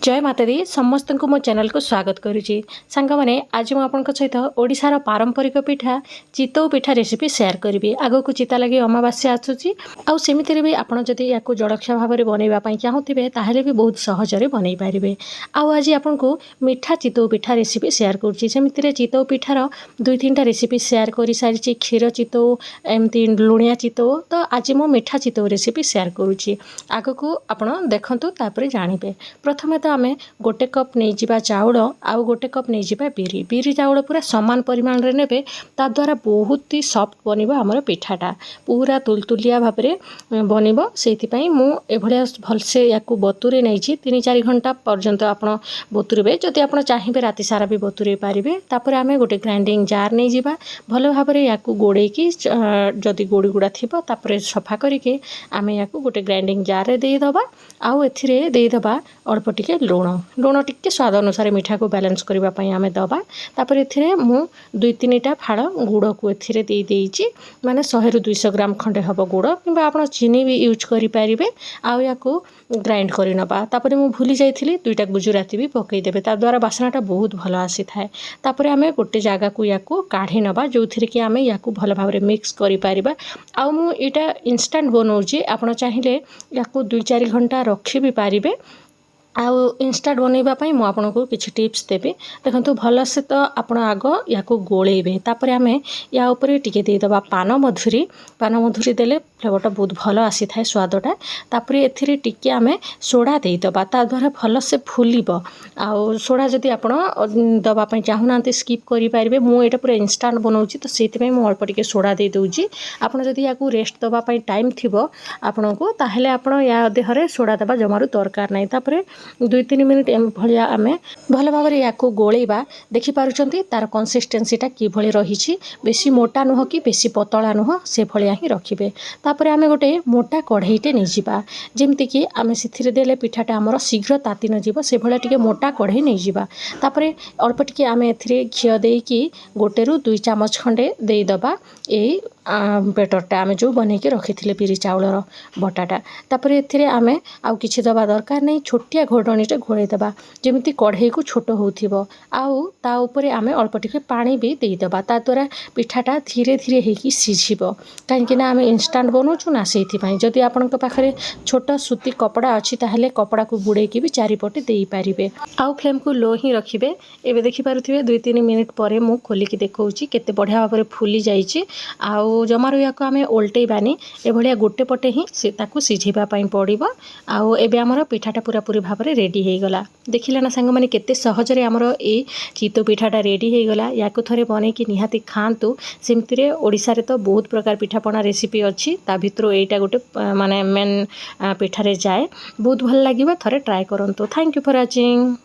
जय माता दी समस्त को मो चैनल को स्वागत करुच्ची सांग मैंने आज मुझे आपंक सहित ओडिशार पारंपरिक पिठा चितौ पिठा रेसिपी शेयर करी। आग को चिता लगे अमावास्या आसूची आमती भी आपड़ जदि या जलखिया भाव में बनवाई चाहूबे ताहले भी बहुत सहजरे बनई पारे। आज आपन को मीठा चितौ पिठा रेसिपी शेयर करुच्ची। चितौ पिठार दुई तीन टा रेसिपी शेयर कर सारी क्षीर चितौ एमती लुणिया चितौ तो आज मो मीठा चितौ रेसिपी शेयर करुच्ची। आग को आपड़ देखु जानिबे। प्रथमे तो आमे गोटे कप नहीं जिबा चाउल आउ गोटे कप नहीं जिबा बिरी बिरी चाउल पूरा समान परिमाण रे नेबे ता द्वारा बहुत ही सॉफ्ट बनिबो हमर पिठाटा पूरा तुलतुलिया भाव में बनिबो। सेति पई मु एभलिया भलसे याकू बतुरे नहीं छी 3-4 घंटा पर्यंत आपण बतुरबे। जदि आपण चाहिबे राति सारा भी बतुरे पारिबे। तापर आमे गोटे ग्राइंडिंग जार नहीं जिबा भलो भाव में याकू गोड़े की जदि गोड़ी गुड़ा थिबो तापर सफा करके आमे याकू गोटे ग्राइंडिंग जार रे देई दबा आउ एथिरे देई दबा अल्प टिके लुण टिके स्वाद अनुसार मीठा को बैलेंस करने आम दबा। तापर एथिरे मु 2-3टा फाड़ गुड़ को एथिरे दे देइची माने 100-200 ग्राम खंडे हम गुड़ कि आप चीनी भी यूज करें। आउ या ग्राइंड कर नबा। तापर मु भूली जाइथिली 2टा गुजराती भी पकईदेवे ता द्वारा बासनाटा बहुत भल आसी थाए। तापर आम गोटे जगह को या काढ़ी नबा जो थी कि आम या भल भाव में मिक्स करिपारिबा। आउ मु इटा इंस्टेंट बनाऊँगी आपण चाहिए या 2-4 घंटा रखी भी पारिबे। आउ इंस्टाट बनवाई मुझे आपको किसी टिप्स देवी। देखो भल से तो आप आग या गोलेबे तापर आम या ऊपर टिके देदबा पान मधुरी देले फ्लेवरटा बहुत भल आसी थाए स्वादटा। तापर एथिरे टिके आम सोडा देदबा ता द्वारा भल से फुलिब। आउ सोडा जदि आप दवाई चाहूना स्किप करेंगे। मुझे पूरा इंस्टाट बनाऊँगी तो से अल्प टिके सोडा दे दूँगी। आपड़ जदि या रेस्ट दवाई टाइम थी आपन को ताहले आपण या देहरे सोडा दबा जमारू दरकार नहीं। तापर 2-3 मिनिट भाया आम भल भाव या गोलेबा। देखिपुंट तार कंसिस्टेंसीटा किभली रही बेसी मोटा नुह कि बेसी पतला नुह से भाया ही रखिए। तापर आम गोटे मोटा कढ़ईटे नहीं जावा जमतीक आम से देले पिठाटा आमर शीघ्र ताती न जीव से भाया टिके मोटा कढ़ई नहीं जावा। तापर अल्प टिके आम एथिरे घी देकी 1-2 चामच खंडे देदबा ए बेटरटा आम जो बनईके रखी बिरी चाउलर बटाटा। तापर एथिरे आम आउ किछि दबा दरकार नहीं। छोटिया घोड़णीटे घोड़ेदबा जमी कढ़ई को छोट हो आउ ता उपरे आम अल्प टिके पानी भी देदबा ता द्वारा पिठाटा धीरे धीरे होगी सीझिब। कहीं आम इंस्टाट बनाऊँ ना से जदि आपण पाखे छोट सूती कपड़ा अच्छी ताहले कपड़ा को बुड़ेकी भी चारिपटे दे पारे। आउ फ्लेम को लो ही रखिए। एवं देखिपे 2-3 मिनिट पर मु खोलिकी देखौची केते बढ़िया भाव में फुली जाइए। आउ जमारू या आम ओल्टेबानी एभलिया गोटे पटे ही ताकू सिझाई पड़ो। आउ एबे आमर पिठाटा पूरा पूरी भाव में रेडी हो गला। देखिले ना सांग मैंने केते सहजरे आमर ए चितौ पिठाटा रेडी हो गला। या थरे बनईकी निहाती खातु। सेमती ओडिशा रे तो बहुत प्रकार पिठापणा रेसिपी अच्छी ता भितर एटा गोटे माने मेन पिठारे जाए बहुत भल लगे। थरे ट्राए करंतु। Thank you for watching.